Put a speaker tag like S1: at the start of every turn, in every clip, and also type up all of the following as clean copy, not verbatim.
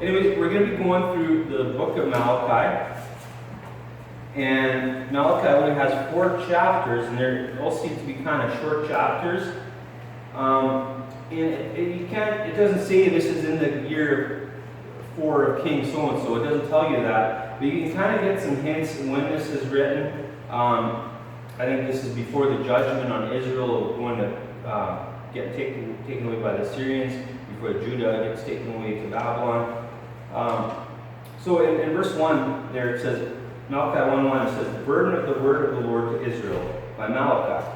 S1: Anyways, we're going to be going through the book of Malachi. And Malachi only has 4 chapters, and they all seem to be kind of short chapters. It doesn't say this is in the year 4 of King so-and-so. It doesn't tell you that. But you can kind of get some hints when this is written. I think this is before the judgment on Israel going to get taken away by the Syrians, before Judah gets taken away to Babylon. So in verse 1 there it says, Malachi 1:1, it says, the burden of the word of the Lord to Israel, by Malachi.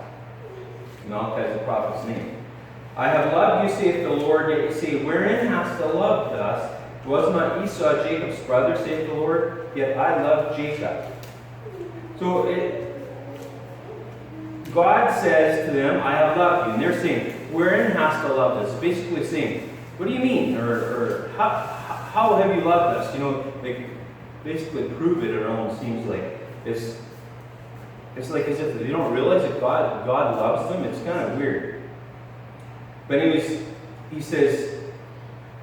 S1: Malachi is the prophet's name. I have loved you, saith the Lord, yet you say, wherein hast thou loved us? Was not Esau Jacob's brother, saith the Lord? Yet I loved Jacob. So God says to them, I have loved you. And they're saying, wherein hast thou loved us? Basically saying, what do you mean? Or how have you loved us? You know, like, basically prove it. It almost seems like it's like as if they don't realize that God loves them. It's kind of weird. But anyways, he says,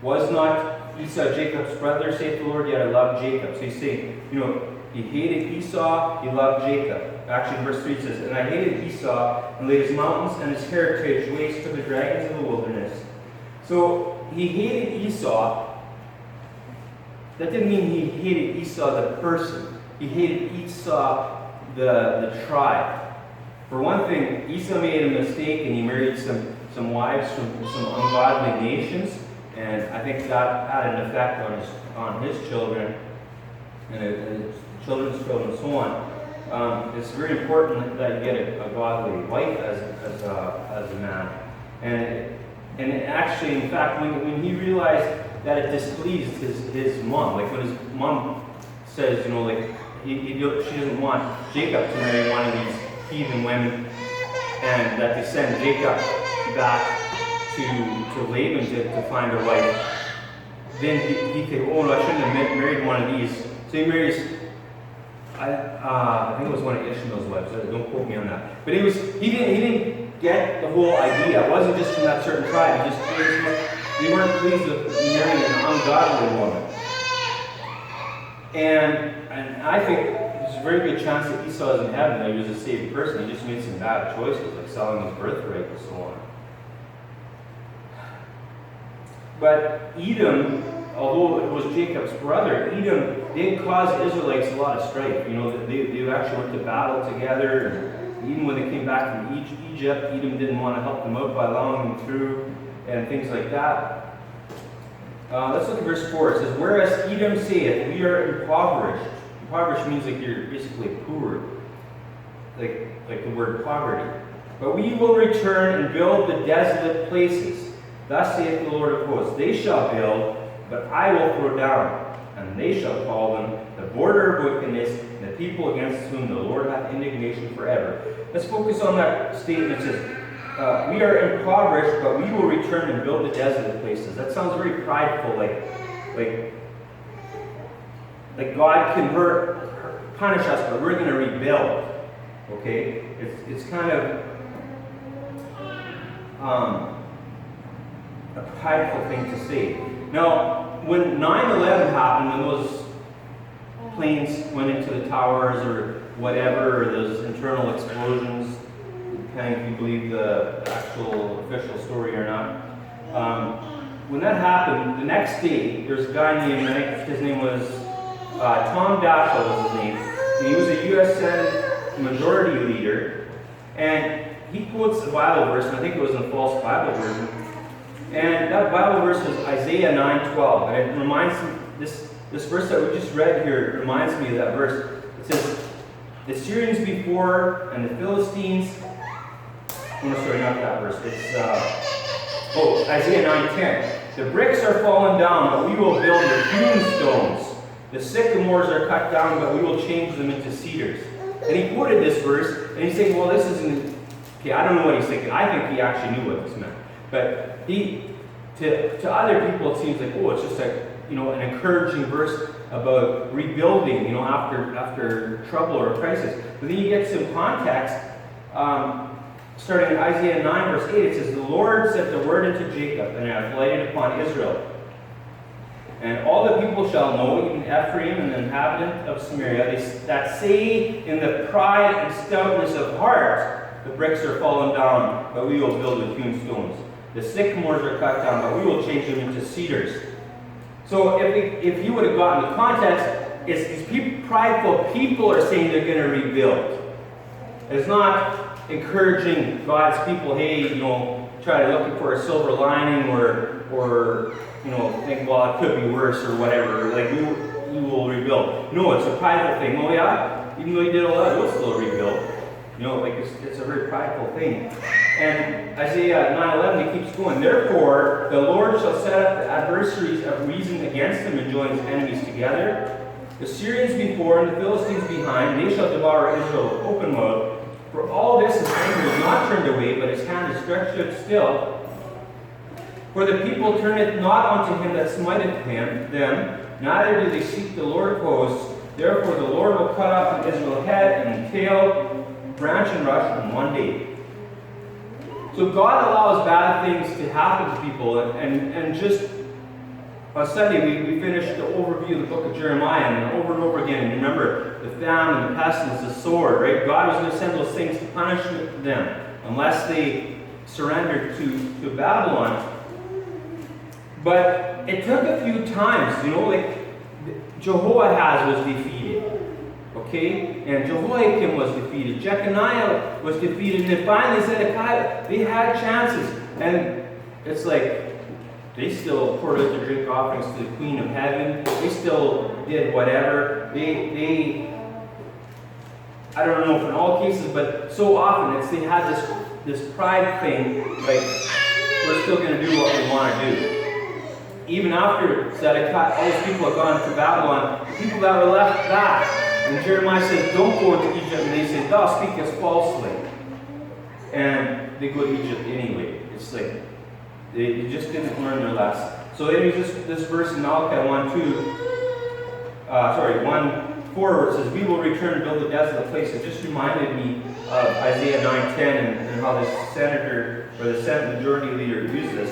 S1: was not Esau Jacob's brother, saith the Lord, yet I loved Jacob. So he's saying, you know, he hated Esau, he loved Jacob. Actually, verse 3 says, and I hated Esau, and laid his mountains and his heritage waste to the dragons of the wilderness. So he hated Esau. That didn't mean he hated Esau the person. He hated Esau the tribe. For one thing, Esau made a mistake and he married some wives from some ungodly nations, and I think that had an effect on his children and his children's children and so on. It's very important that you get a godly wife as a man. And actually, in fact, when he realized that it displeased his mom, like when his mom says, you know, like she doesn't want Jacob to marry one of these heathen women, and that they send Jacob back to Laban to find a wife. Then he could, oh no, I shouldn't have married one of these. So he marries, I think it was one of Ishmael's wives. Don't quote me on that. But he didn't get the whole idea. It wasn't just from that certain tribe. They weren't pleased with marrying an ungodly woman. And I think there's a very good chance that Esau is in heaven, that he was a saved person. He just made some bad choices, like selling his birthright and so on. But Edom, although it was Jacob's brother, Edom did cause the Israelites a lot of strife. You know, they actually went to battle together. And even when they came back from Egypt, Edom didn't want to help them out by allowing them through and things like that. Let's look at verse 4. It says, whereas Edom saith, we are impoverished. Impoverished means like you're basically poor, like the word poverty. But we will return and build the desolate places. Thus saith the Lord of hosts, they shall build, but I will throw down, and they shall call them the border of wickedness, and the people against whom the Lord hath indignation forever. Let's focus on that statement. It says, we are impoverished, but we will return and build the desolate places. That sounds very prideful, like God can punish us, but we're going to rebuild. Okay? It's kind of a prideful thing to say. Now, when 9/11 happened, when those planes went into the towers or whatever, or those internal explosions, depending if you believe the actual official story or not. When that happened, the next day, there's a guy named, I think his name was Tom Daschle was his name. And he was a U.S. Senate majority leader. And he quotes the Bible verse, and I think it was in a false Bible version. And that Bible verse was Isaiah 9:12. And it reminds me, this verse that we just read here reminds me of that verse. It says, the Syrians before and the Philistines. Oh, sorry, not that verse. It's Isaiah 9:10. The bricks are fallen down, but we will build the hewn stones. The sycamores are cut down, but we will change them into cedars. And he quoted this verse, and he's saying, well, this isn't... Okay, I don't know what he's thinking. I think he actually knew what this meant. But to other people, it seems like, oh, it's just an encouraging verse about rebuilding, after trouble or a crisis. But then you get some context. Starting in Isaiah 9, verse 8, it says, the Lord sent the word into Jacob, and hath lighted upon Israel. And all the people shall know, even Ephraim and the inhabitant of Samaria, that say in the pride and stoutness of heart, the bricks are fallen down, but we will build with hewn stones. The sycamores are cut down, but we will change them into cedars. So if you would have gotten the context, it's these prideful people are saying they're going to rebuild. It's not encouraging God's people, hey, try to look for a silver lining or think, well, it could be worse or whatever. Like, we will rebuild. No, it's a prideful thing. Oh, yeah? Even though you did all that, you'll still rebuild. It's a very prideful thing. And Isaiah 9:11, it keeps going. Therefore, the Lord shall set up the adversaries of reason against him and join his enemies together. The Syrians before and the Philistines behind, they shall devour Israel with open mouth. For all this his anger is not turned away, but his hand is stretched out still. For the people turneth not unto him that smiteth them, neither do they seek the Lord of hosts. Therefore the Lord will cut off from Israel head and tail, branch and rush in one day. So God allows bad things to happen to people, and just on Sunday we finished the overview of the book of Jeremiah, and over again, and remember the famine, the pestilence, the sword, right? God was going to send those things to punish them unless they surrendered to Babylon. But it took a few times, like Jehoahaz was defeated, okay? And Jehoiakim was defeated. Jeconiah was defeated. And then finally Zedekiah, they had chances. And it's like, they still poured out their drink offerings to the Queen of Heaven. They still did whatever. They I don't know if in all cases, but so often they had this pride thing, like, we're still going to do what we want to do. Even after Zedekiah, all these people have gone to Babylon, the people that were left back, and Jeremiah says, don't go into Egypt, and they say, thou speakest falsely. And they go to Egypt anyway. It's like, they just didn't learn their lesson. So anyways, this verse in Malachi 1:4, where it says, we will return and build a desolate place. It just reminded me of Isaiah 9:10 and how the senator, or the Senate majority leader used this.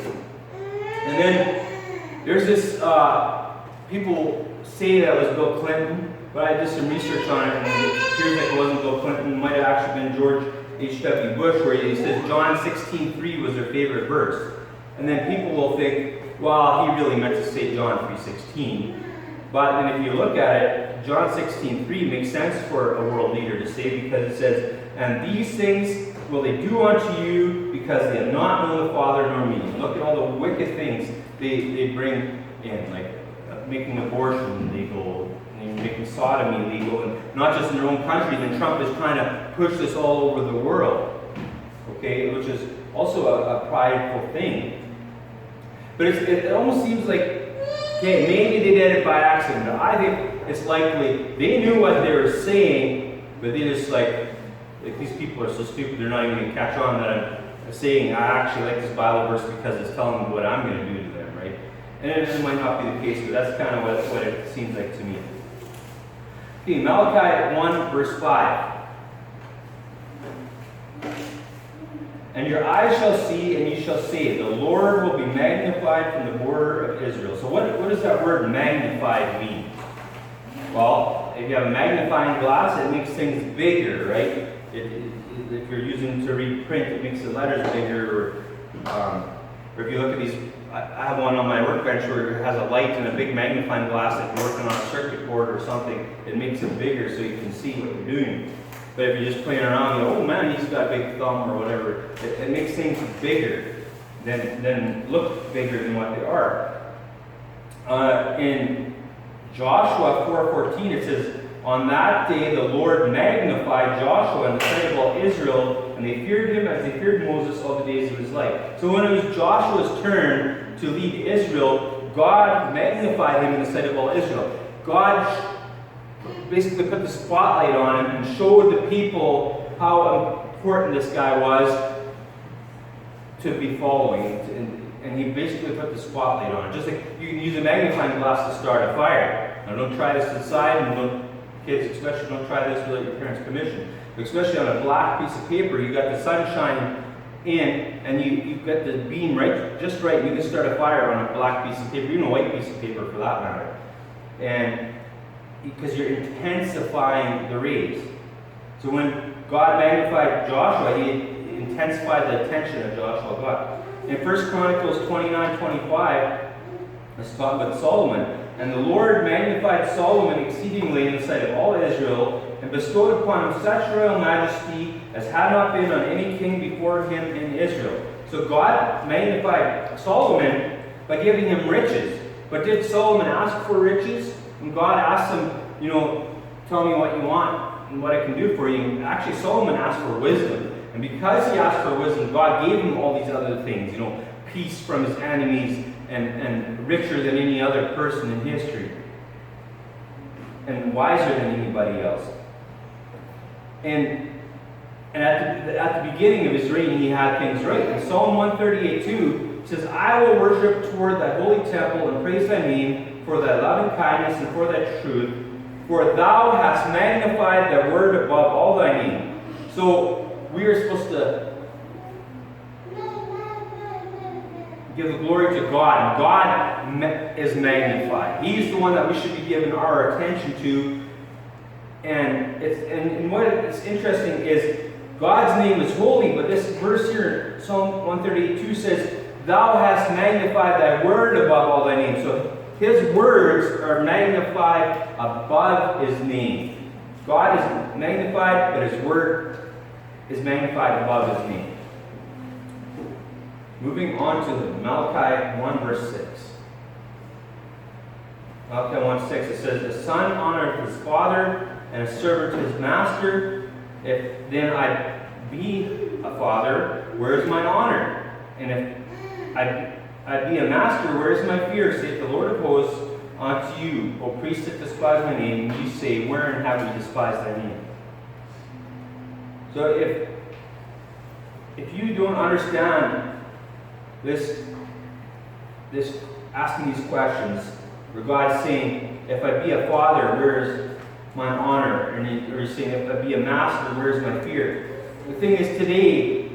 S1: And then there's this, people say that it was Bill Clinton, but I did some research on it, and it appears like it wasn't Bill Clinton. It might have actually been George H.W. Bush, where he says John 16:3 was their favorite verse. And then people will think, well, he really meant to say John 3:16. But then if you look at it, John 16:3 makes sense for a world leader to say, because it says, and these things will they do unto you, because they have not known the Father nor me. Look at all the wicked things they bring in, like making abortion legal, and making sodomy legal, and not just in their own country. Then Trump is trying to push this all over the world, okay, which is also a prideful thing. But it almost seems like, okay, maybe they did it by accident. But I think it's likely they knew what they were saying, but they just like these people are so stupid, they're not even going to catch on that I'm saying I actually like this Bible verse because it's telling them what I'm going to do to them, right? And it might not be the case, but that's kind of what it seems like to me. Okay, Malachi 1, verse 5. And your eyes shall see, and ye shall say, the Lord will be magnified from the border of Israel. So what does that word magnified mean? Well, if you have a magnifying glass, it makes things bigger, right? If you're using to read print, it makes the letters bigger. Or if you look at these, I have one on my workbench where it has a light and a big magnifying glass. If you're working on a circuit board or something, it makes it bigger so you can see what you're doing. But if you're just playing around, you go, oh man, he's got a big thumb or whatever. It makes things bigger, than look bigger than what they are. In Joshua 4:14, it says, on that day the Lord magnified Joshua in the sight of all Israel, and they feared him as they feared Moses all the days of his life. So when it was Joshua's turn to lead Israel, God magnified him in the sight of all Israel. God basically put the spotlight on him and showed the people how important this guy was to be following. And he basically put the spotlight on him. Just like you can use a magnifying glass to start a fire. Now don't try this inside, and kids especially don't try this without your parents' permission. But especially on a black piece of paper, you got the sunshine in, and you've got the beam just right, you can start a fire on a black piece of paper, even a white piece of paper for that matter. And because you're intensifying the rays. So when God magnified Joshua, he intensified the attention of Joshua God. In 1 Chronicles 29:25, let's talk about Solomon. And the Lord magnified Solomon exceedingly in the sight of all Israel, and bestowed upon him such royal majesty as had not been on any king before him in Israel. So God magnified Solomon by giving him riches. But did Solomon ask for riches? And God asked him, tell me what you want and what I can do for you. Actually, Solomon asked for wisdom. And because he asked for wisdom, God gave him all these other things, peace from his enemies and richer than any other person in history. And wiser than anybody else. And at the beginning of his reign, he had things right. In Psalm 138:2 says, I will worship toward thy holy temple and praise thy name for thy loving kindness and for thy truth, for thou hast magnified thy word above all thy name. So we are supposed to give the glory to God, and God is magnified. He's the one that we should be giving our attention to. And what is interesting is God's name is holy, but this verse here, Psalm 138:2 says, thou hast magnified thy word above all thy name. So his words are magnified above his name. God is magnified, but his word is magnified above his name. Moving on to Malachi 1 verse 6. Malachi 1:6, it says, the son honoreth his father, and a servant his master. If then I be a father, where is mine honor? And if I be a master, where is my fear? Saith the Lord of hosts unto you, O priests that despise my name, and ye say, wherein have we despised thy name? So if you don't understand this asking these questions, where God's saying, if I be a father, where is mine honor? Or he's saying, if I be a master, where is my fear? The thing is, today,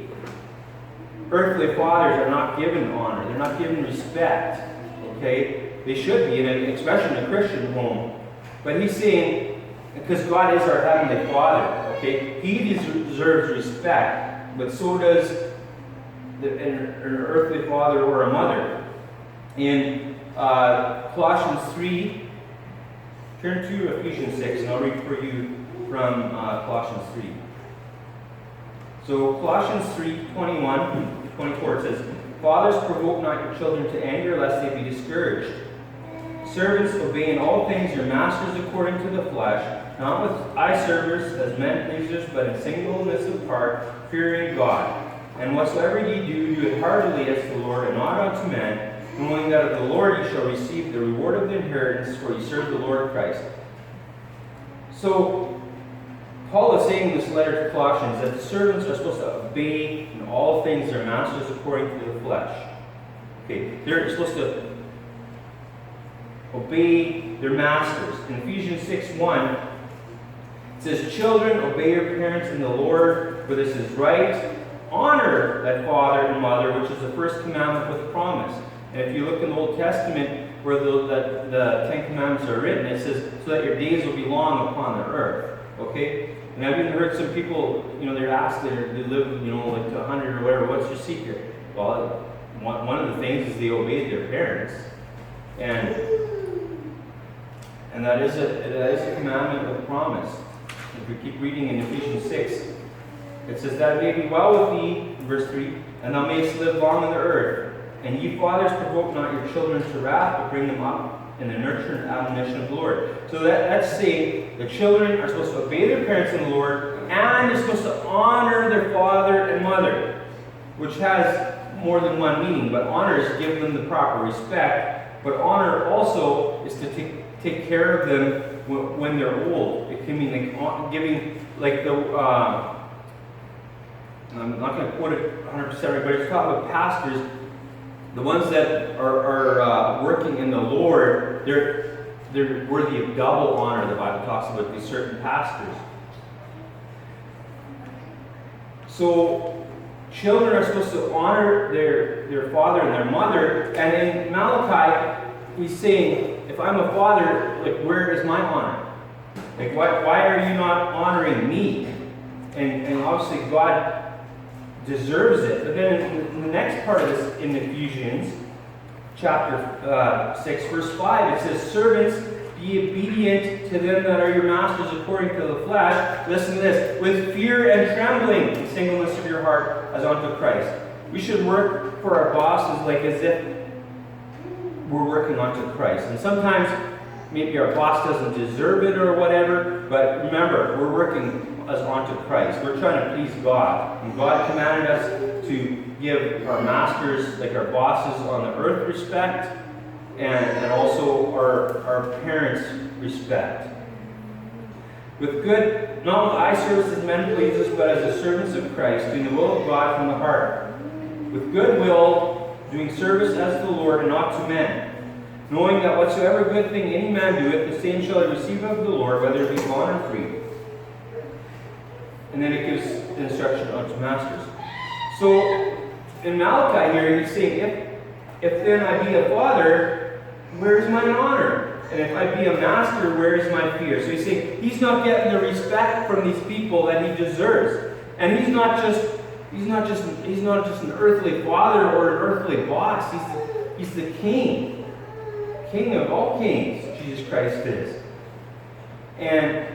S1: earthly fathers are not given honor. They're not given respect. Okay? They should be, especially in a Christian home. But he's saying, because God is our heavenly Father, okay? He deserves respect, but so does an earthly father or a mother. In Colossians 3, turn to Ephesians 6, and I'll read for you from Colossians 3. So Colossians 3:21-24, it says, fathers, provoke not your children to anger, lest they be discouraged. Servants, obey in all things your masters according to the flesh, not with eye service as men pleasers, but in singleness of heart, fearing God. And whatsoever ye do, do it heartily as to the Lord, and not unto men, knowing that of the Lord ye shall receive the reward of the inheritance, for ye serve the Lord Christ. So, Paul is saying in this letter to Colossians that the servants are supposed to obey in all things their masters according to the flesh. Okay, they're supposed to obey their masters. In Ephesians 6:1, it says, children, obey your parents in the Lord, for this is right. Honor thy father and mother, which is the first commandment with a promise. And if you look in the Old Testament, where the Ten Commandments are written, it says, so that your days will be long upon the earth. Okay? And I've even heard some people, they're asked, they live, like to 100 or whatever, what's your secret? Well, one of the things is they obeyed their parents. And that is a commandment with a promise. If we keep reading in Ephesians 6, it says, that it may be well with thee, verse 3, and thou mayest live long on the earth. And ye fathers, provoke not your children to wrath, but bring them up in the nurture and admonition of the Lord. So that's saying the children are supposed to obey their parents in the Lord, and they're supposed to honor their father and mother, which has more than one meaning. But honor is give them the proper respect, but honor also is to take care of them when they're old. It can mean like giving, like the I'm not going to quote it 100%, but it's talking about pastors. The ones that are working in the Lord, they're worthy of double honor. The Bible talks about these certain pastors. So children are supposed to honor their father and their mother. And in Malachi, he's saying, if I'm a father, like, where is my honor? Like, why are you not honoring me? And obviously God deserves it. But then in the next part of this, in Ephesians chapter 6, verse 5, it says, servants, be obedient to them that are your masters according to the flesh. Listen to this. With fear and trembling, in singleness of your heart, as unto Christ. We should work for our bosses like as if we're working unto Christ. And sometimes maybe our boss doesn't deserve it or whatever, but remember, we're working as unto Christ. We're trying to please God. And God commanded us to give our masters, like our bosses on the earth, respect, and also our parents respect. With good, not with eye service as men pleasers, but as the servants of Christ, doing the will of God from the heart. With good will, doing service as the Lord and not to men, knowing that whatsoever good thing any man doeth, the same shall he receive of the Lord, whether it be bond or free. And then it gives instruction unto masters. So in Malachi here, he's saying, if then I be a father, where is my honor? And if I be a master, where is my fear? So he's saying he's not getting the respect from these people that he deserves. And he's not just an earthly father or an earthly boss. He's the king. King of all kings, Jesus Christ is. And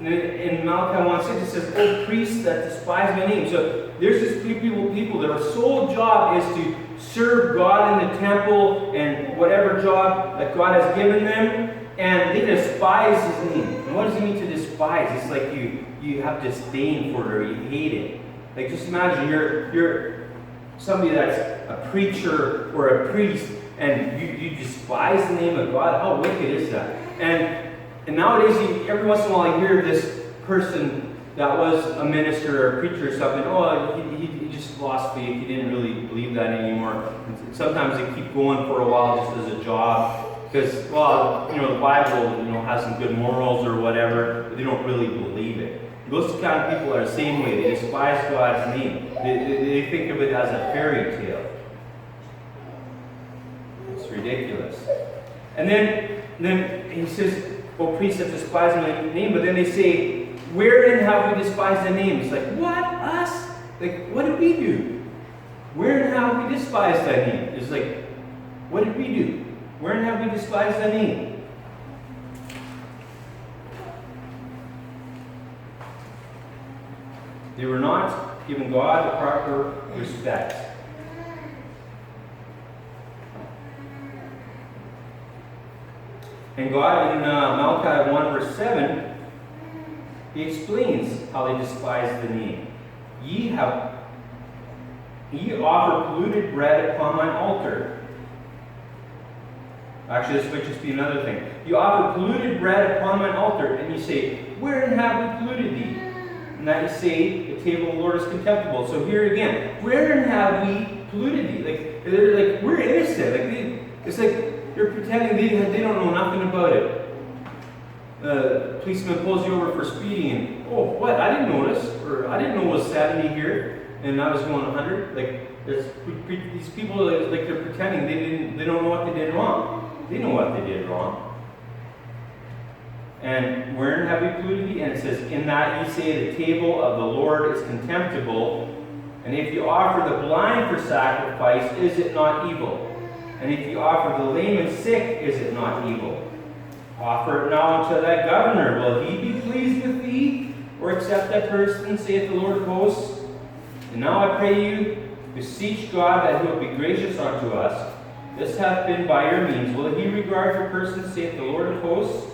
S1: in Malachi 1:6 it says, O priests that despise my name. So there's this people their sole job is to serve God in the temple and whatever job that God has given them, and they despise his name. And what does it mean to despise? It's like you have disdain for it or you hate it. Like, just imagine you're somebody that's a preacher or a priest and you despise the name of God. How wicked is that? And nowadays, every once in a while, you hear this person that was a minister or a preacher or something. Oh, he just lost faith. He didn't really believe that anymore. And sometimes they keep going for a while just as a job because, well, the Bible, has some good morals or whatever, but they don't really believe it. Those kind of people are the same way. They despise God's name. They think of it as a fairy tale. It's ridiculous. And then he says, O priests that despise my name, but then they say, wherein have we despised the name? It's like, what? Us? Like, what did we do? Wherein have we despised thy name? It's like, what did we do? Wherein have we despised thy name? They were not giving God the proper respect. And God, in Malachi 1 verse 7, he explains how they despise the name. Ye offer polluted bread upon mine altar. Actually, this might just be another thing. You offer polluted bread upon mine altar, and you say, wherein have we polluted thee? And that you say, the table of the Lord is contemptible. So here again, wherein have we polluted thee? Like, they're like, we're innocent. Like, it's like you're pretending they don't know nothing about it. Policeman pulls you over for speeding, and, oh, what? I didn't notice, or I didn't know it was 70 here, and I was going 100. Like, these people, like, they're pretending they don't know what they did wrong. They know what they did wrong. And wherein have we polluted thee? And it says, in that ye say the table of the Lord is contemptible, and if you offer the blind for sacrifice, is it not evil? And if you offer the lame and sick, is it not evil? Offer it now unto thy governor. Will he be pleased with thee, or accept that person, saith the Lord of hosts? And now I pray you, beseech God that he will be gracious unto us. This hath been by your means. Will he regard your person, saith the Lord of hosts?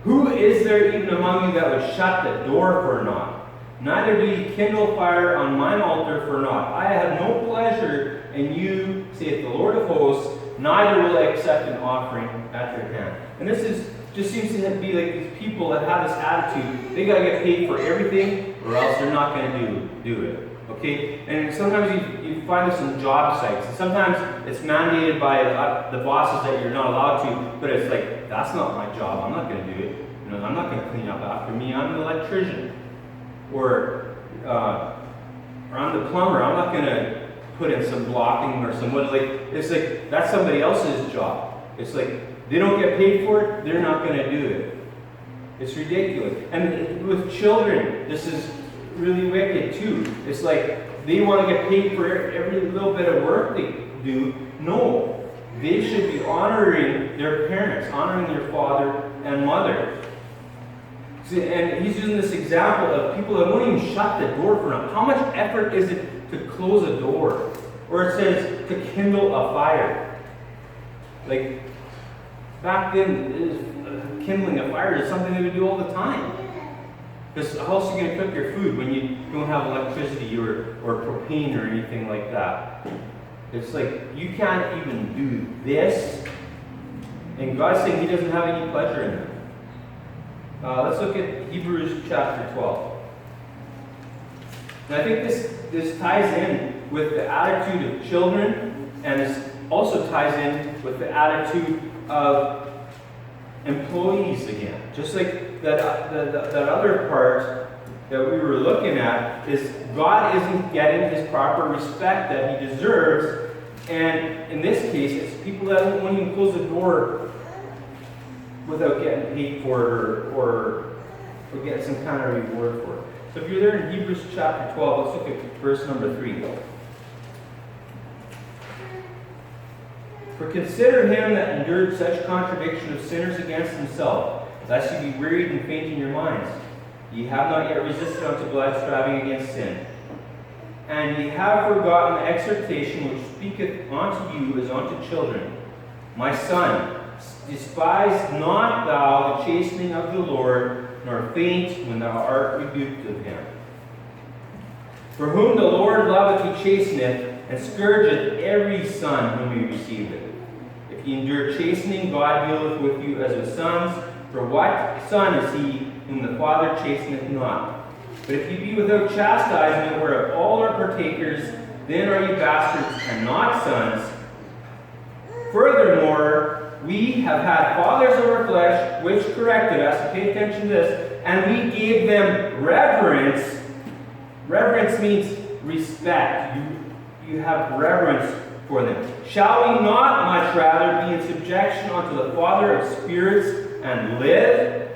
S1: Who is there even among you that would shut the door for naught? Neither do ye kindle fire on mine altar for naught. I have no pleasure in you, saith the Lord of hosts, neither will I accept an offering at your hand. And this just seems to be like these people that have this attitude. They got to get paid for everything, or else they're not going to do it. Okay? And sometimes you find this in job sites. And sometimes it's mandated by the bosses that you're not allowed to, but it's like, that's not my job. I'm not going to do it. I'm not going to clean up after me. I'm an electrician. Or or I'm the plumber, I'm not going to put in some blocking or some wood. Like, it's like, that's somebody else's job. It's like, they don't get paid for it, they're not going to do it. It's ridiculous. And with children, this is really wicked too. It's like, they want to get paid for every little bit of work they do. No, they should be honoring their parents, honoring their father and mother. See, and he's using this example of people that won't even shut the door for them. How much effort is it to close a door? Or it says to kindle a fire. Like, back then, kindling a fire is something they would do all the time. Because how else are you going to cook your food when you don't have electricity or propane or anything like that? It's like, you can't even do this. And God's saying He doesn't have any pleasure in it. Let's look at Hebrews chapter 12. And I think this ties in with the attitude of children, and this also ties in with the attitude of employees again. Just like that other part that we were looking at, is God isn't getting His proper respect that He deserves. And in this case, it's people that won't even close the door without getting paid for it or getting some kind of reward for it. So if you're there in Hebrews chapter 12, let's look at verse number 3. For consider him that endured such contradiction of sinners against himself, lest you be wearied and faint in your minds. Ye have not yet resisted unto blood, striving against sin. And ye have forgotten the exhortation which speaketh unto you as unto children. My son, despise not thou the chastening of the Lord, nor faint when thou art rebuked of him. For whom the Lord loveth, He chasteneth, and scourgeth every son whom He receiveth. If ye endure chastening, God dealeth with you as with sons. For what son is he whom the Father chasteneth not? But if ye be without chastisement, whereof all are partakers, then are ye bastards and not sons. Furthermore, we have had fathers of our flesh, which corrected us. Pay attention to this. And we gave them reverence. Reverence means respect. You have reverence for them. Shall we not much rather be in subjection unto the Father of spirits and live?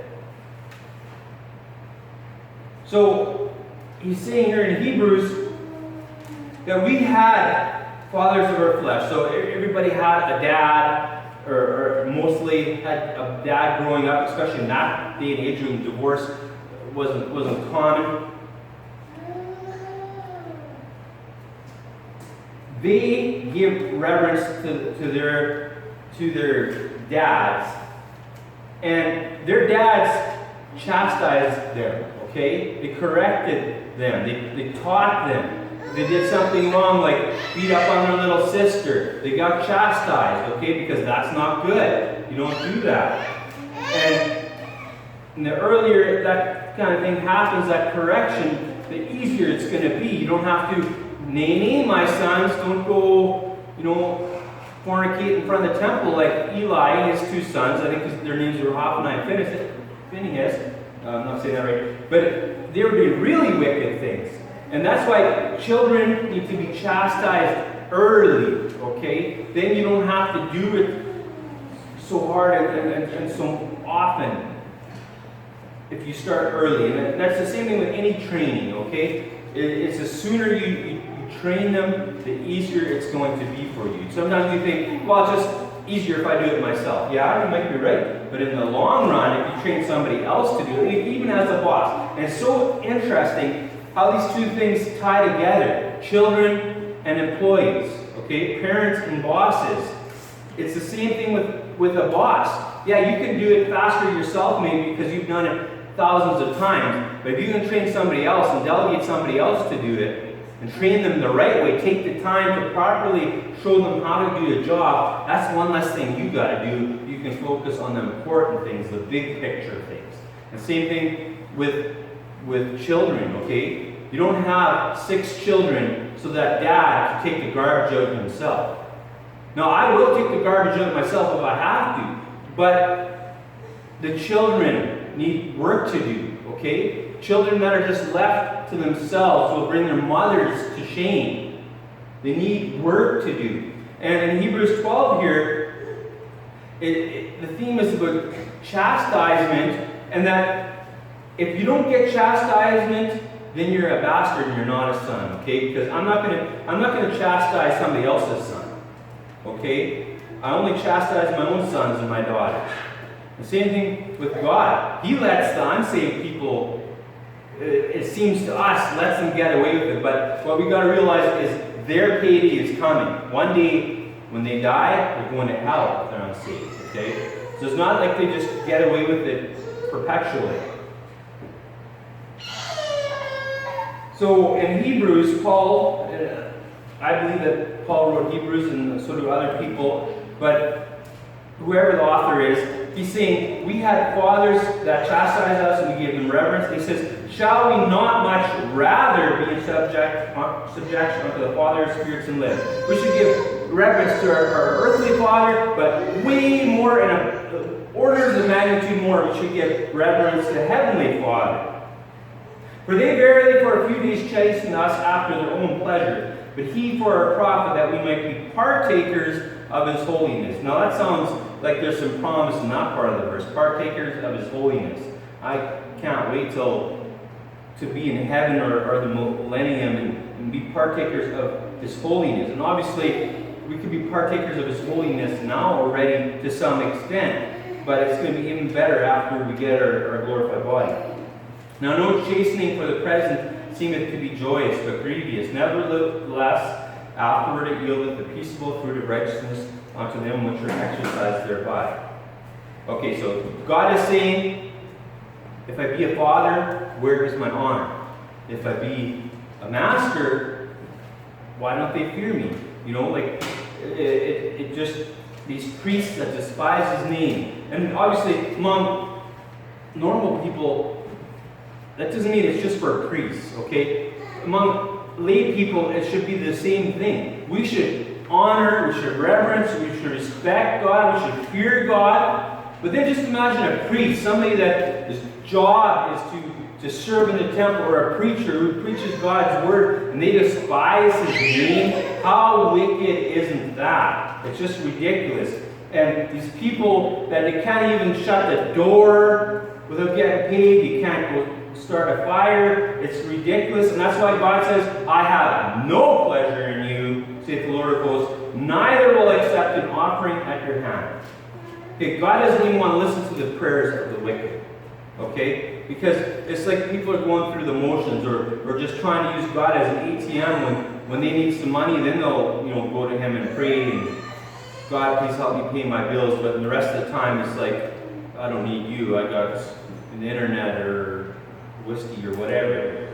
S1: So, he's saying here in Hebrews that we had fathers of our flesh. So everybody had a dad, or mostly had a dad growing up, especially in that day and age when divorce wasn't common. They give reverence to their dads, and their dads chastised them. Okay, they corrected them. They taught them. They did something wrong, like beat up on their little sister. They got chastised, okay, because that's not good. You don't do that. And the earlier that kind of thing happens, that correction, the easier it's going to be. You don't have to, nay, my sons, don't go, fornicate in front of the temple like Eli and his two sons. I think their names were Hophni and Phinehas. I'm not saying that right. But they were doing really wicked things. And that's why children need to be chastised early, okay? Then you don't have to do it so hard and so often if you start early. And that's the same thing with any training, okay? It's the sooner you train them, the easier it's going to be for you. Sometimes you think, well, it's just easier if I do it myself. Yeah, you might be right. But in the long run, if you train somebody else to do it, even as a boss. And it's so interesting how these two things tie together. Children and employees. Okay? Parents and bosses. It's the same thing with a boss. Yeah, you can do it faster yourself maybe because you've done it thousands of times. But if you can train somebody else and delegate somebody else to do it, and train them the right way, take the time to properly show them how to do a job, that's one less thing you got to do. You can focus on the important things, the big picture things. And same thing with children, okay? You don't have 6 children so that dad can take the garbage out himself. Now, I will take the garbage out myself if I have to, but the children need work to do, Okay? Children that are just left to themselves will bring their mothers to shame. They need work to do. And in Hebrews 12 here, the theme is about chastisement, and that if you don't get chastisement, then you're a bastard and you're not a son. Okay? Because I'm not gonna chastise somebody else's son. Okay? I only chastise my own sons and my daughters. The same thing with God. He lets the unsaved people, it seems to us, lets them get away with it. But what we got to realize is their payday is coming. One day, when they die, they're going to hell if they're unsaved. Okay? So it's not like they just get away with it perpetually. So in Hebrews, Paul, I believe that Paul wrote Hebrews, and so do other people, but whoever the author is, he's saying, we had fathers that chastised us and we gave them reverence. He says, shall we not much rather be in subjection unto the Father of spirits and live? We should give reverence to our earthly father, but way more, in orders of magnitude more, we should give reverence to Heavenly Father. For they verily for a few days chasten us after their own pleasure, but he for our profit, that we might be partakers of his holiness. Now that sounds like there's some promise in that part of the verse. Partakers of his holiness. I can't wait to be in heaven or the millennium and be partakers of his holiness. And obviously, we could be partakers of his holiness now already to some extent, but it's going to be even better after we get our glorified body. Now no chastening for the present seemeth to be joyous, but grievous. Nevertheless, afterward it yieldeth the peaceable fruit of righteousness unto them which are exercised thereby. Okay, so God is saying, if I be a father, where is my honor? If I be a master, why don't they fear me? You know, like, it just, these priests that despise his name. And obviously, among normal people, that doesn't mean it's just for priests, okay? Among lay people, it should be the same thing. We should honor, we should reverence, we should respect God, we should fear God. But then just imagine a priest, somebody that his job is to serve in the temple, or a preacher who preaches God's word, and they despise his name. How wicked isn't that? It's just ridiculous. And these people that they can't even shut the door without getting paid, you can't go start a fire. It's ridiculous, and that's why God says, I have no pleasure in you, saith the Lord of hosts, neither will I accept an offering at your hand. Okay, God doesn't even want to listen to the prayers of the wicked. Okay? Because it's like people are going through the motions, or just trying to use God as an ATM when they need some money, then they'll go to him and pray, and God, please help me pay my bills, but the rest of the time it's like, I don't need you, I got the internet or whiskey or whatever.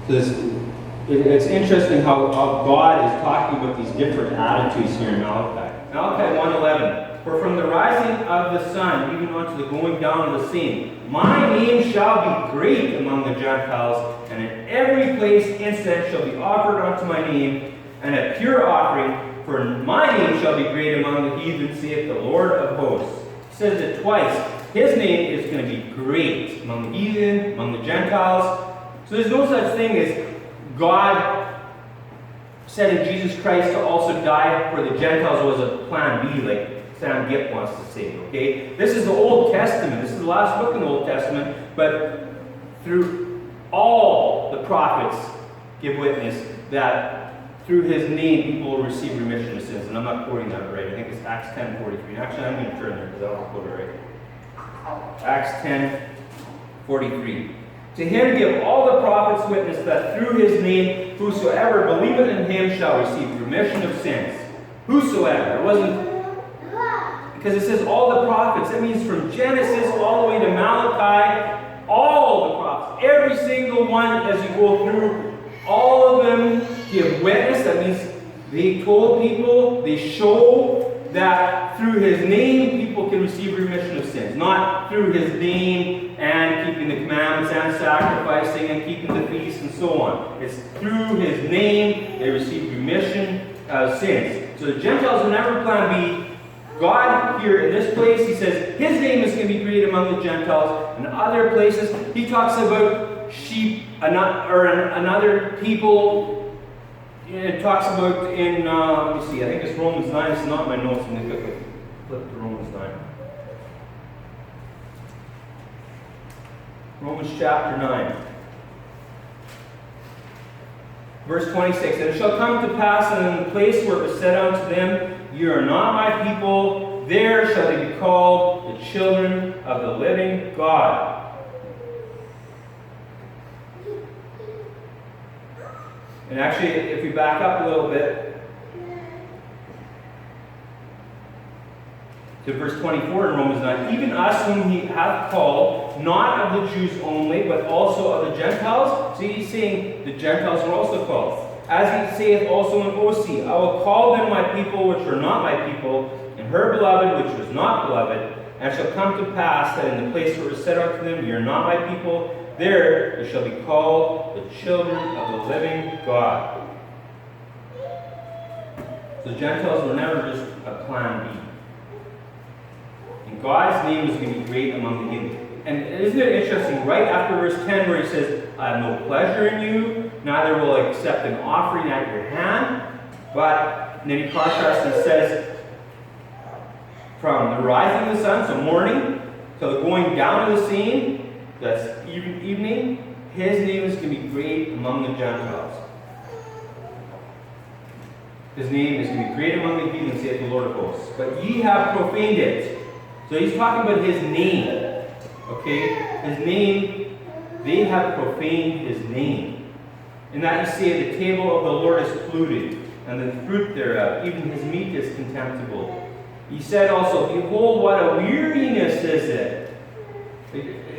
S1: It's interesting how God is talking about these different attitudes here in Malachi. Malachi 1:11. For from the rising of the sun even unto the going down of the same, my name shall be great among the Gentiles, and in every place incense shall be offered unto my name, and a pure offering, for my name shall be great among the heathen, saith the Lord of hosts. He says it twice. His name is going to be great among the heathen, among the Gentiles. So there's no such thing as God sending Jesus Christ to also die for the Gentiles was a plan B, like Sam Gipp wants to say, okay? This is the Old Testament. This is the last book in the Old Testament, but through all the prophets give witness that through his name people will receive remission of sins. And I'm not quoting that right. I think it's Acts 10:43. Actually, I'm going to turn there because I don't quote it right. Acts 10:43. To him give all the prophets witness that through his name whosoever believeth in him shall receive remission of sins. Whosoever. It wasn't, because it says all the prophets. That means from Genesis all the way to Malachi, all the prophets. Every single one as you go through, all of them give witness. That means they told people, they show that through his name people can receive remission of sins. Not through his name and keeping the commandments and sacrificing and keeping the feasts and so on. It's through his name they receive remission of sins. So the Gentiles will never plan B. God here in this place, he says his name is going to be great among the Gentiles. In other places, he talks about sheep, another people. It talks about in, let me see, I think it's Romans 9. It's not my notes. I'm going to quickly flip to Romans 9. Romans chapter 9. Verse 26, and it shall come to pass that in the place where it was said unto them, Ye are not my people, there shall they be called the children of the living God. And actually, if we back up a little bit to verse 24 in Romans 9, even us whom he hath called, not of the Jews only, but also of the Gentiles. See, he's saying the Gentiles were also called. As he saith also in Osee, I will call them my people which were not my people, and her beloved which was not beloved. And it shall come to pass that in the place where it was said unto them, Ye are not my people, there they shall be called the children of the living God. So the Gentiles were never just a plan B. And God's name is going to be great among the heathen. And isn't it interesting, right after verse 10 where he says, I have no pleasure in you, neither will I accept an offering at your hand. But then he contrasts and says, from the rising of the sun, so morning, till the going down of the same, that's evening, his name is going to be great among the Gentiles. His name is going to be great among the heathen, saith the Lord of hosts. But ye have profaned it. So he's talking about his name. Okay? His name, they have profaned his name. And that you say, the table of the Lord is polluted, and the fruit thereof, even his meat is contemptible. He said also, behold, what a weariness is it.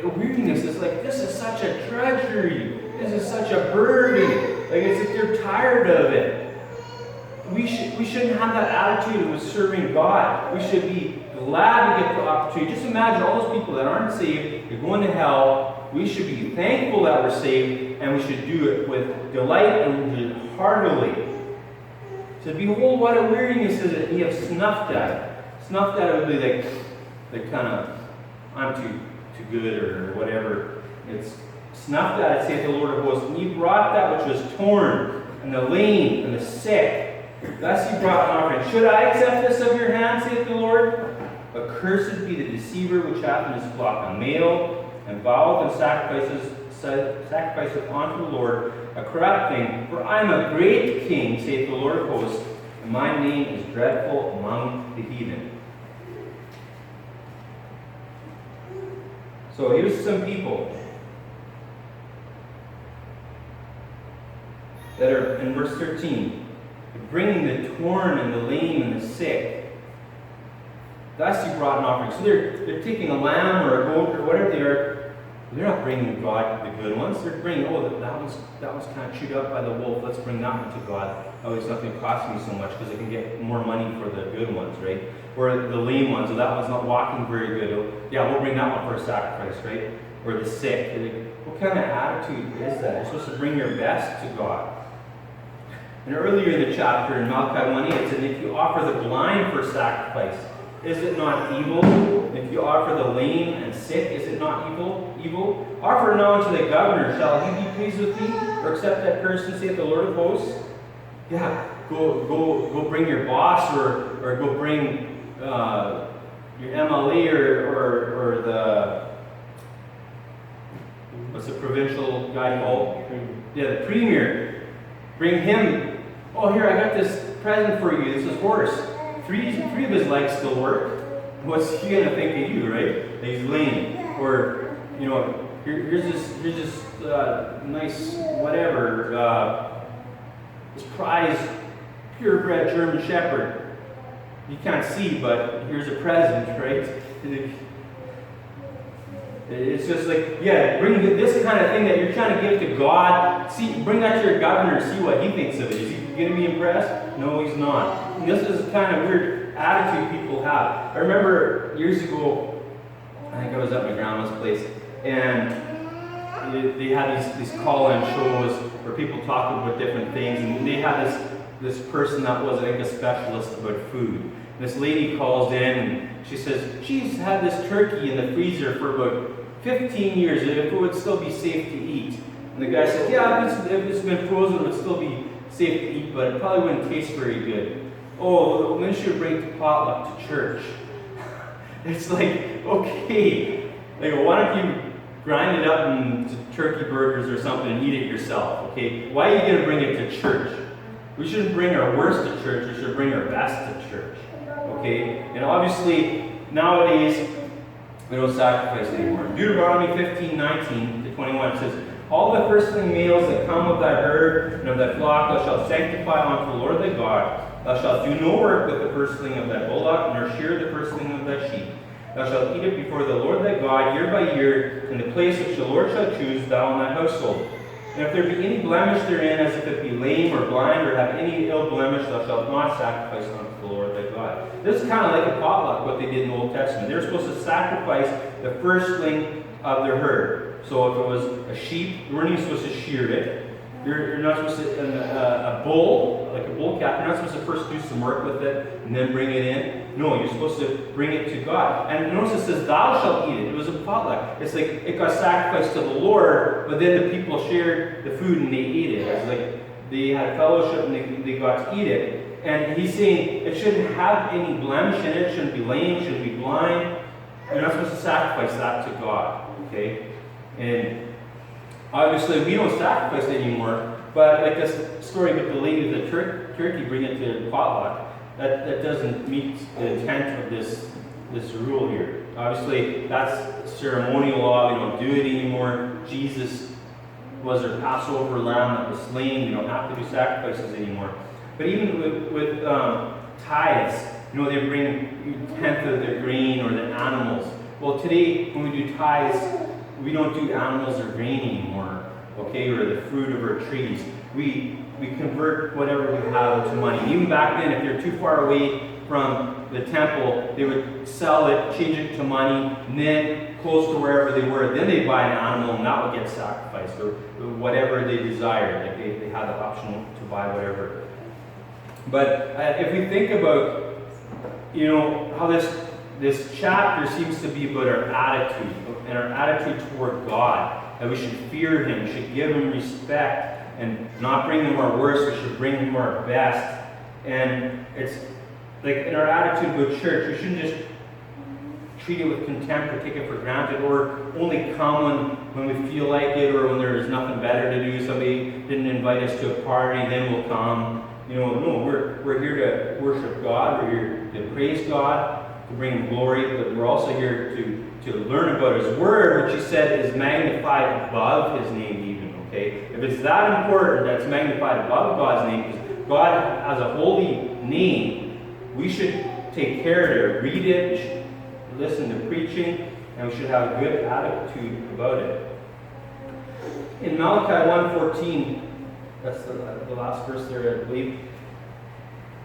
S1: A weariness is like, this is such a drudgery. This is such a burden. Like, it's like you're tired of it. We shouldn't have that attitude of serving God. We should be glad to get the opportunity. Just imagine all those people that aren't saved, they're going to hell. We should be thankful that we're saved, and we should do it with delight and heartily. So behold, what a weariness is it. You have snuffed at it. Snuffed at it would be like kind of, I'm too good or whatever. It's snuffed at it, saith the Lord of hosts. And you brought that which was torn, and the lame, and the sick. Thus you brought an offering. Should I accept this of your hand, saith the Lord? But cursed be the deceiver which hath in his flock a male, and voweth and sacrificeth unto the Lord a corrupt thing. For I am a great king, saith the Lord of hosts, and my name is dreadful among the heathen. So here's some people that are in verse 13, bringing the torn and the lame and the sick. Thus you brought an offering. So they're taking a lamb or a goat or whatever they are. They're not bringing God the good ones. They're bringing, that was kind of chewed up by the wolf. Let's bring that one to God. Oh, it's not going to cost me so much because I can get more money for the good ones, right? Or the lame ones. That one's not walking very good. Yeah, we'll bring that one for a sacrifice, right? Or the sick. What kind of attitude is that? You're supposed to bring your best to God. And earlier in the chapter, in Malachi 1:8, it said, if you offer the blind for sacrifice, is it not evil? If you offer the lame and sick, is it not evil? Offer now unto the governor, shall he be pleased with thee? Or accept that person, saith the Lord of hosts? Yeah, go bring your boss, or go bring your MLA or the, what's the provincial guy called? Yeah, the premier. Bring him. Oh, here, I got this present for you. This is horse. Three of his legs still work. What's he gonna think of you, right? That he's lame, or here's this nice whatever, this prize purebred German Shepherd. You can't see, but here's a present, right? It's just like, yeah, bring this kind of thing that you're trying to give to God. See, bring that to your governor and see what he thinks of it. Is he going to be impressed? No, he's not. And this is the kind of weird attitude people have. I remember years ago, I think I was at my grandma's place, and they had these call-in shows where people talked about different things, and they had this person that was, I think, a specialist about food. This lady calls in and she says, she's had this turkey in the freezer for about 15 years, and if it would still be safe to eat. And the guy says, yeah, if it's been frozen, it would still be safe to eat, but it probably wouldn't taste very good. Oh, then she would bring the potluck to church. It's like, okay, like, why don't you grind it up into turkey burgers or something and eat it yourself, okay? Why are you going to bring it to church? We shouldn't bring our worst to church, we should bring our best to church, okay? And obviously, nowadays, we don't sacrifice anymore. Deuteronomy 15:19-21 says, all the firstling males that come of thy herd and of thy flock thou shalt sanctify unto the Lord thy God. Thou shalt do no work with the firstling of thy bullock, nor shear the firstling of thy sheep. Thou shalt eat it before the Lord thy God year by year, in the place which the Lord shall choose, thou and thy household. And if there be any blemish therein, as if it be lame or blind, or have any ill blemish, thou shalt not sacrifice unto the Lord thy God. This is kind of like a potluck, what they did in the Old Testament. They were supposed to sacrifice the firstling of their herd. So if it was a sheep, you weren't even supposed to shear it. You're not supposed to, a bull, like a bull calf, you're not supposed to first do some work with it and then bring it in. No, you're supposed to bring it to God. And notice it says, thou shalt eat it. It was a potluck. It's like it got sacrificed to the Lord, but then the people shared the food and they ate it. It's like they had fellowship and they got to eat it. And he's saying it shouldn't have any blemish in it, shouldn't be lame, shouldn't be blind. You're not supposed to sacrifice that to God. Okay? And obviously, we don't sacrifice it anymore, but like this story with the lady with the turkey, bring it to the potluck, that doesn't meet the intent of this rule here. Obviously, that's ceremonial law. We don't do it anymore. Jesus was our Passover lamb that was slain. We don't have to do sacrifices anymore. But even with tithes, they bring a tenth of their grain or the animals. Well, today, when we do tithes, we don't do animals or grain anymore, okay, or the fruit of our trees. We convert whatever we have into money. Even back then, if you're too far away from the temple, they would sell it, change it to money, and then close to wherever they were. Then they'd buy an animal, and that would get sacrificed, or whatever they desired. Like they had the option to buy whatever. But if we think about, how this chapter seems to be about our attitude, and our attitude toward God, that we should fear Him, we should give Him respect, and not bring Him our worst, we should bring Him our best. And it's like in our attitude with church, we shouldn't just treat it with contempt or take it for granted, or only come when we feel like it, or when there's nothing better to do. Somebody didn't invite us to a party, then we'll come. No, we're here to worship God, we're here to praise God, to bring Him glory, but we're also here to learn about His Word, which He said is magnified above His name even, okay? If it's that important that it's magnified above God's name, because God has a holy name, we should take care to read it, we should listen to preaching, and we should have a good attitude about it. In Malachi 1:14, that's the last verse there, I believe,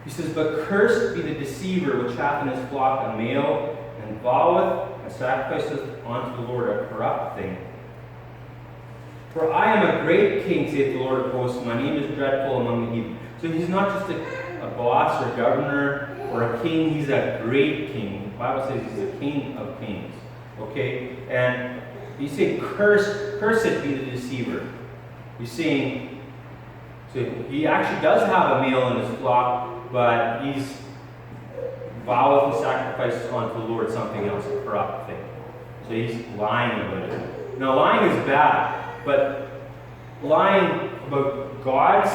S1: he says, but cursed be the deceiver which hath in his flock a male, and voweth and sacrificeth unto the Lord a corrupt thing. For I am a great king, saith the Lord of hosts, my name is dreadful among the heathen. So he's not just a boss or governor or a king, he's a great king. The Bible says he's the king of kings. Okay? And he's saying, cursed be the deceiver. He's saying, so he actually does have a male in his flock, but he's voweth and sacrifices unto the Lord something else, a corrupt thing. So he's lying about it. Now, lying is bad, but lying about God's,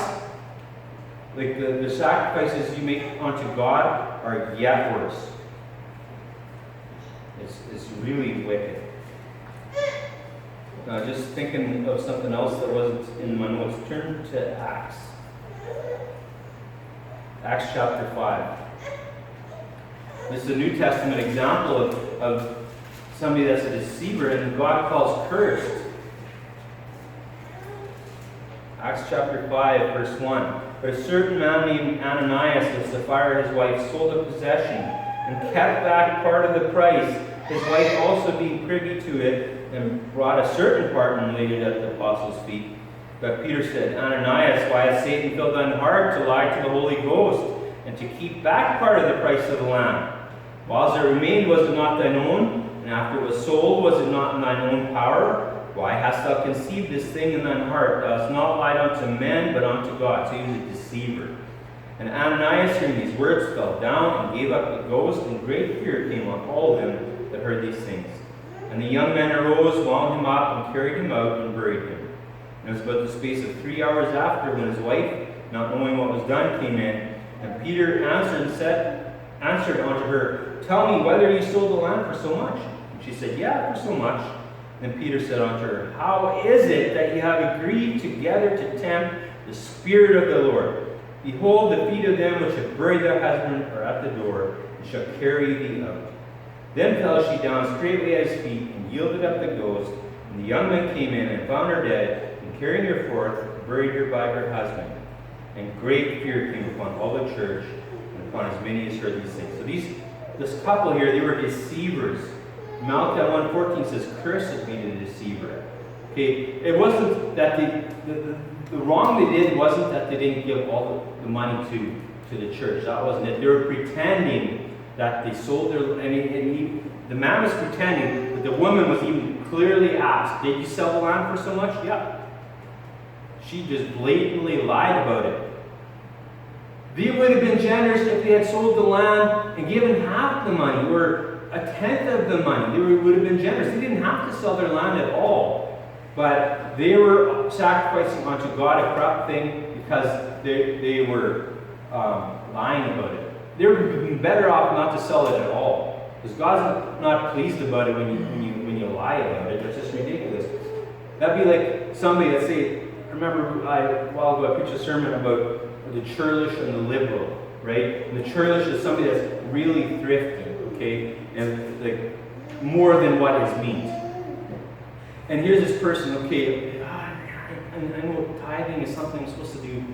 S1: like the sacrifices you make unto God, are yet worse. It's really wicked. Just thinking of something else that wasn't in my notes. Turn to Acts. Acts chapter 5. This is a New Testament example of somebody that's a deceiver and God calls cursed. Acts chapter 5, verse 1. But a certain man named Ananias of Sapphira, his wife, sold a possession and kept back part of the price, his wife also being privy to it, and brought a certain part and laid it at the apostles' feet. But Peter said, Ananias, why has Satan filled thine heart to lie to the Holy Ghost and to keep back part of the price of the land. Whilst it remained, was it not thine own? And after it was sold, was it not in thine own power? Why hast thou conceived this thing in thine heart? Thou hast not lied unto men, but unto God. So he was a deceiver. And Ananias, hearing these words, fell down and gave up the ghost, and great fear came on all them that heard these things. And the young men arose, wound him up, and carried him out, and buried him. And it was about the space of 3 hours after, when his wife, not knowing what was done, came in. And Peter answered unto her, Tell me whether you sold the land for so much. And she said, Yeah, for so much. Then Peter said unto her, How is it that you have agreed together to tempt the Spirit of the Lord? Behold, the feet of them which have buried their husband are at the door, and shall carry thee out. Then fell she down straightway at his feet, and yielded up the ghost. And the young men came in, and found her dead, and carrying her forth, buried her by her husband. And great fear came upon all the church, and upon as many as heard these things. So this couple here, they were deceivers. Malachi 1:14 says, Cursed be the deceiver. Okay, it wasn't that the wrong they did wasn't that they didn't give all the money to the church. That wasn't it. They were pretending that they sold their, the man was pretending, but the woman was even clearly asked, Did you sell the land for so much? Yeah. She just blatantly lied about it. They would have been generous if they had sold the land and given half the money, or a tenth of the money. They would have been generous. They didn't have to sell their land at all. But they were sacrificing unto God a corrupt thing because they were lying about it. They would have been better off not to sell it at all. Because God's not pleased about it when you lie about it. It's just ridiculous. That'd be like somebody that say, I remember a while ago I preached a sermon about the churlish and the liberal, right? And the churlish is somebody that's really thrifty, okay? And like more than what is meat. And here's this person, okay, I know tithing is something I'm supposed to do.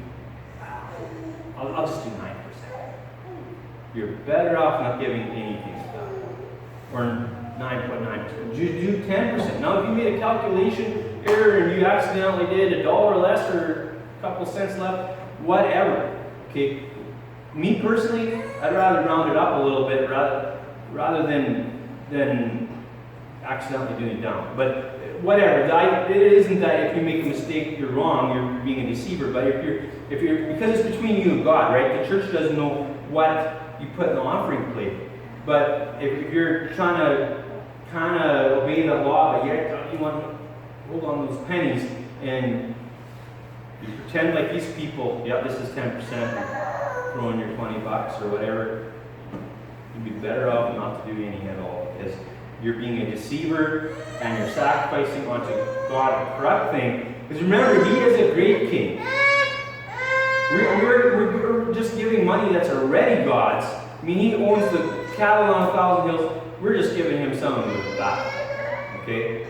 S1: I'll just do 9%. You're better off not giving anything to God. Or 9.9%. Do 10%. Now if you made a calculation error and you accidentally did $1 less or a couple cents left, whatever. Okay. Me personally, I'd rather round it up a little bit rather than accidentally doing it down. But whatever. It isn't that if you make a mistake, you're wrong. You're being a deceiver. But if you're because it's between you and God, right? The church doesn't know what you put in the offering plate. But if you're trying to kind of obey the law, but yet you want to hold on those pennies and you pretend like these people, yeah, this is 10%, and throw in your $20 or whatever, you'd be better off not to do any at all, because you're being a deceiver and you're sacrificing unto God a corrupt thing. Because remember, He is a great King. We're just giving money that's already God's. I mean, He owns the cattle on 1,000 hills. We're just giving Him some of it back. Okay?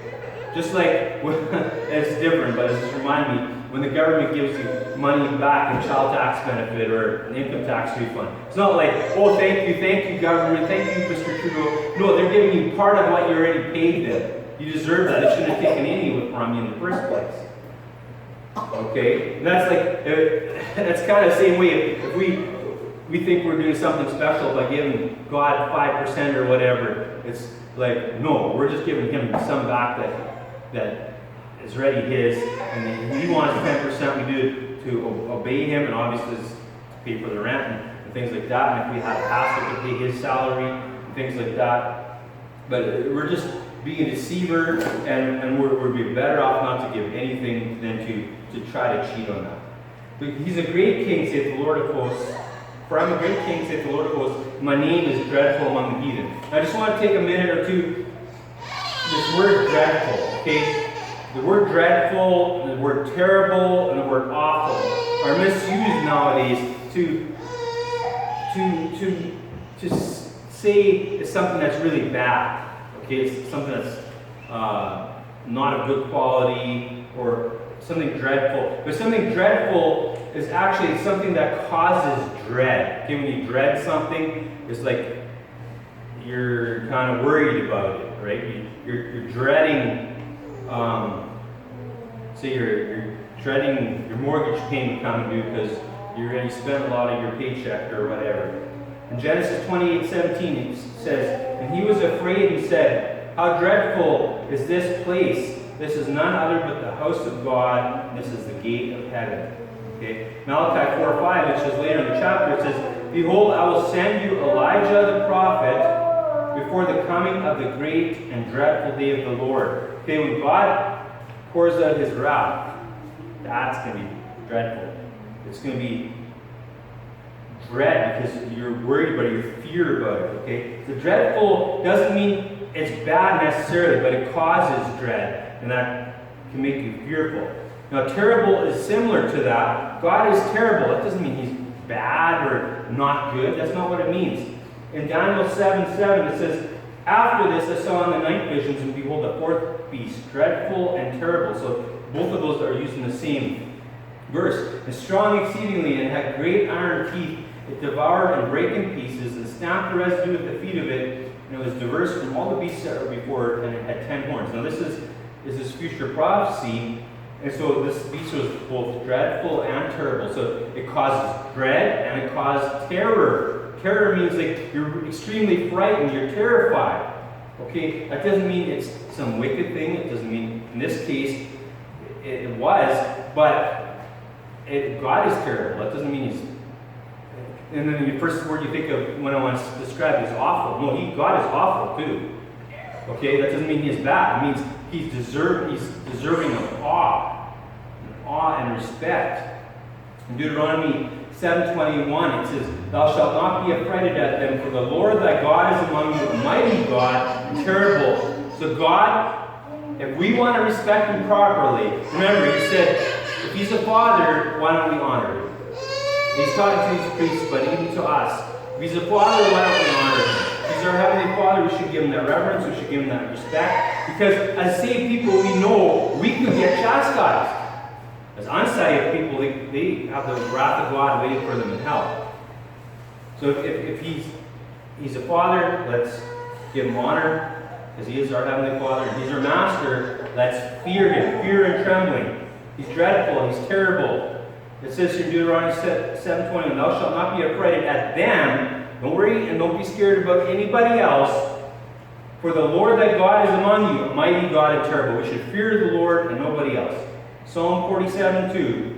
S1: Just like, it's different, but it just reminds me, when the government gives you money back in child tax benefit or an income tax refund, it's not like, oh, thank you, government, thank you, Mr. Trudeau. No, they're giving you part of what you already paid them. You deserve that. They shouldn't have taken any from you in the first place. Okay? And that's like, that's kind of the same way. If we think we're doing something special by giving God 5% or whatever, it's like, no, we're just giving Him some back that is already His, and He wants 10%. We do it to obey Him, and obviously to pay for the rent and things like that. And if we had a pastor to pay his salary and things like that, but we're just being a deceiver, and we'd be better off not to give anything than to try to cheat on that. But He's a great King, saith the Lord of hosts. For I'm a great King, saith the Lord of hosts. My name is dreadful among the heathen. I just want to take a minute or two. This word dreadful, okay? The word dreadful, the word terrible, and the word awful are misused nowadays to say it's something that's really bad. Okay, it's something that's not of good quality or something dreadful. But something dreadful is actually something that causes dread. Okay, when you dread something, it's like you're kind of worried about it, right? You're dreading. Say you're dreading your mortgage payment coming due because you already spent a lot of your paycheck or whatever. In Genesis 28:17 it says, "And he was afraid and said, 'How dreadful is this place? This is none other but the house of God, and this is the gate of heaven.'" Okay. Malachi 4:5, which is later in the chapter, it says, "Behold, I will send you Elijah the prophet before the coming of the great and dreadful day of the Lord." Okay, when God pours out his wrath, that's going to be dreadful. It's going to be dread because you're worried about it, you fear about it. Okay, the dreadful doesn't mean it's bad necessarily, but it causes dread, and that can make you fearful. Now, terrible is similar to that. God is terrible. That doesn't mean he's bad or not good. That's not what it means. In Daniel 7:7, it says, "After this I saw in the night visions, and behold, a fourth beast, dreadful and terrible." So both of those are used in the same verse. "And strong exceedingly, and had great iron teeth. It devoured and brake in pieces, and stamped the residue at the feet of it. And it was diverse from all the beasts that were before it, and it had 10 horns." Now this is this future prophecy. And so this beast was both dreadful and terrible. So it causes dread and it causes terror. Terror means like you're extremely frightened, you're terrified. Okay, that doesn't mean it's some wicked thing. It doesn't mean, in this case, it was, but God is terrible. That doesn't mean he's. And then the first word you think of when I want to describe is awful. No, God is awful too. Okay, that doesn't mean he's bad. It means he's deserving of awe and respect. In Deuteronomy 7:21, it says, "Thou shalt not be affrighted at them, for the Lord thy God is among you, a mighty God, and terrible." So God, if we want to respect him properly, remember he said, if he's a father, why don't we honor him? He's talking to these priests, but even to us. If he's a father, why don't we honor him? If he's our Heavenly Father, we should give him that reverence, we should give him that respect. Because as saved people, we know we could get chastised. As unsaved people, they have the wrath of God waiting for them in hell. So if he's a father, let's give him honor, because he is our Heavenly Father. If he's our master, let's fear him, fear and trembling. He's dreadful, he's terrible. It says here in Deuteronomy 7:20, "Thou shalt not be affrighted at them." Don't worry and don't be scared about anybody else. "For the Lord thy God is among you, a mighty God and terrible." We should fear the Lord and nobody else. Psalm 47:2,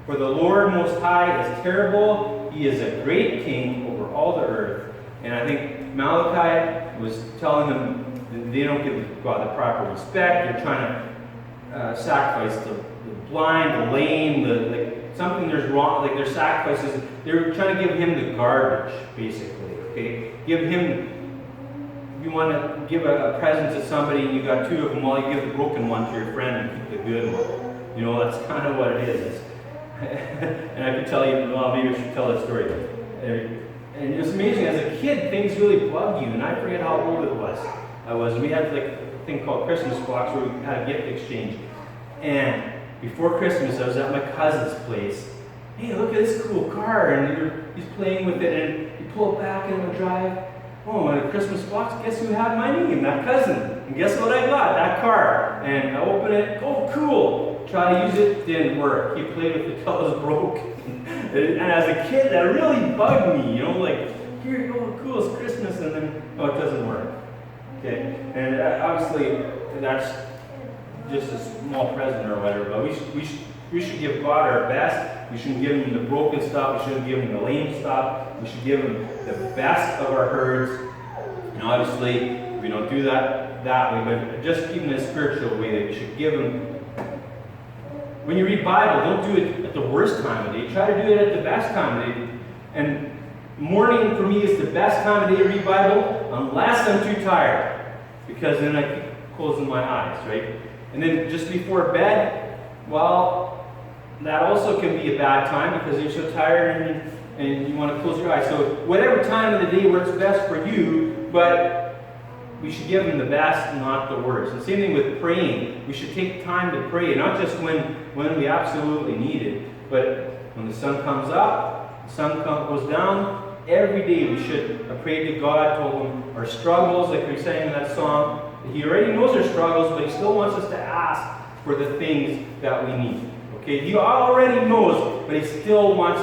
S1: "For the Lord Most High is terrible. He is a great king over all the earth." And I think Malachi was telling them that they don't give God the proper respect. They're trying to sacrifice the blind, the lame, something there's wrong, like their sacrifices. They're trying to give him the garbage, basically. Okay, give him. If you want to give a present to somebody and you got two of them, well, you give the broken one to your friend and keep the good one. You know, that's kind of what it is. And I could tell you, well, maybe I should tell that story. And it's amazing, as a kid, things really bug you, and I forget how old it was. We had like a thing called Christmas box where we had a gift exchange. And before Christmas, I was at my cousin's place. "Hey, look at this cool car," and he's playing with it, and you pull it back in the drive. "Oh, and a Christmas box, guess who had my name? That cousin. And guess what I got? That car." And I open it, "Oh, cool." Try to use it, didn't work. He played with it till it was broke. And as a kid, that really bugged me, you know, like, here you go, cool, it's Christmas, and then, oh, it doesn't work. Okay, and obviously, that's just a small present or whatever, but we should give God our best. We shouldn't give him the broken stuff. We shouldn't give him the lame stuff. We should give him the best of our herds. And obviously, we don't do that way, but just even in a spiritual way, that we should give him. When you read Bible, don't do it at the worst time of day. Try to do it at the best time of day. And morning for me is the best time of day to read Bible, unless I'm too tired, because then I keep closing my eyes, right? And then just before bed, well, that also can be a bad time because you're so tired and you want to close your eyes. So whatever time of the day works best for you, but we should give him the best, not the worst. And same thing with praying. We should take time to pray, not just when we absolutely need it, but when the sun comes up, the sun goes down. Every day we should pray to God, told him our struggles, like we sang in that song. He already knows our struggles, but he still wants us to ask for the things that we need. Okay, he already knows, but he still wants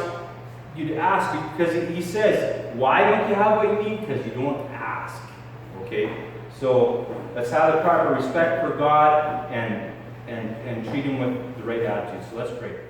S1: you'd ask, because he says, why don't you have what you need? Because you don't ask. Okay? So let's have the proper respect for God and treat him with the right attitude. So let's pray.